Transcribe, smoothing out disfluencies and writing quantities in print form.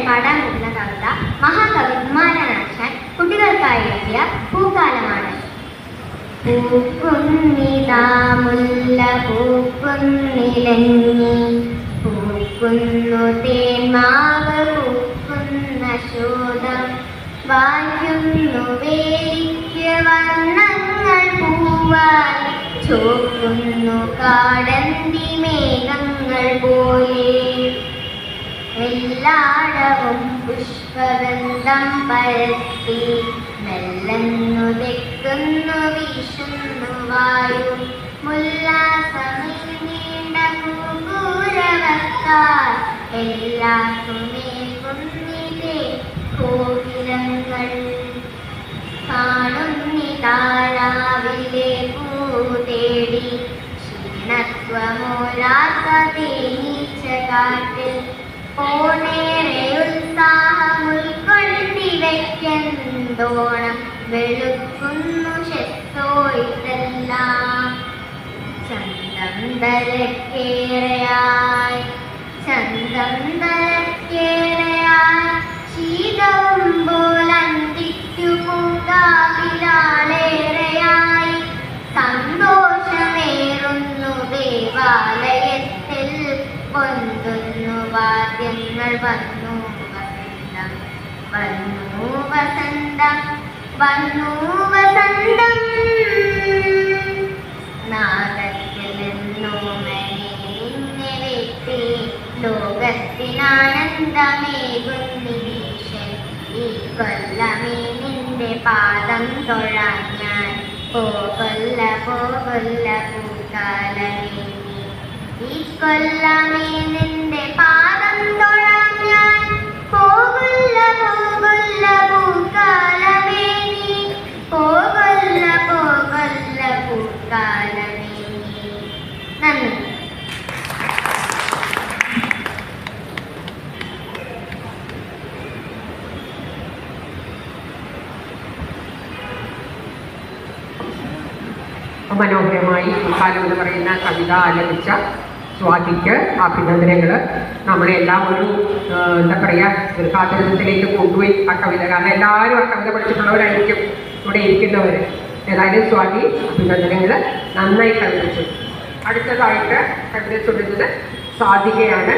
പാടാൻ പോകുന്ന കവിത മഹാകവി കുമാരനാശാൻ കുട്ടികൾക്കായി എഴുതിയ പൂക്കാലമാണ്. പൂക്കുന്നിതാ മുല്ല പൂക്കുന്നിലങ്ങി, പൂക്കുന്നു തേന്മാവ് പൂക്കുന്ന ശോധം, വായുന്നു വേലിക്ക് വർണ്ണങ്ങൾ പൂവായി, ചോക്കുന്നു കാടന്തി മേഘങ്ങൾ പോലെ. എല്ലാടവും പുഷ്പഗന്ധം പരത്തി, മെല്ലന്നു തെക്കുന്നു വീശുന്നു വായു, മുല്ലാസമിൽ നീണ്ട കൂകൂരവത്താൽ, എല്ലാത്തുമേകുന്നിതേ കോകിലങ്ങൾ. കാണുന്നിതാരാവിലെ പൂ തേടി, ക്ഷീണത്വമൂലാത്ത തേനീച്ച കാട്ടിൽ, ഓണേറെ ഉത്സാഹം ഉൾക്കൊണ്ടിവയ്ക്കന്തോണം, വെളുക്കുന്നു ശെത്തോയിട്ടെല്ലാം. ചന്തം തലക്കേറെയായി ശീതവും പോലന്തിക്കു പൂങ്കാവിലാളേറെയായി, സന്തോഷമേറുന്നു ദേവാലയത്തിൽ, പൊന്തുന്നു വാദ്യങ്ങൾ. വന്നു വസന്തം വന്നു വസന്തം വന്നു വസന്തം, നാഗത്തിൽ നിന്നെ വെട്ടി ലോകത്തിനാനന്ദമേകുന്നീശൻ. ഈ കൊല്ലമേ നിന്റെ പാദം തൊഴാൻ ഞാൻ, പോകൊല്ല പോകൊല്ല പൂക്കാലമേ. ഈ കൊല്ലമേ നിന്റെ പാദം തൊഴാൻ ഞാൻ, പോകൊല്ല പോകൊല്ല പൂക്കാലമേ നീ, പോകൊല്ല പോകൊല്ല പൂക്കാലമേ നീ. നന്ദി. മനോഹരമായി പൂക്കാലം എന്ന് പറയുന്ന കവിത ആലപിച്ച സ്വാതിക്ക് അഭിനന്ദനങ്ങൾ. നമ്മളെല്ലാം ഒരു എന്താ പറയുക, ഒരു കാത്തിരുന്നത്തിലേക്ക് കൊണ്ടുപോയി ആ കവിത. കാരണം എല്ലാവരും ആ കവിത പഠിച്ചിട്ടുള്ളവരായിരിക്കും ഇവിടെ ഇരിക്കുന്നവർ. ഏതായാലും സ്വാതി അഭിനന്ദനങ്ങൾ, നന്നായി കവിതച്ചു. അടുത്തതായിട്ട് കവിത ചൊല്ലുന്നത് സാധികയാണ്.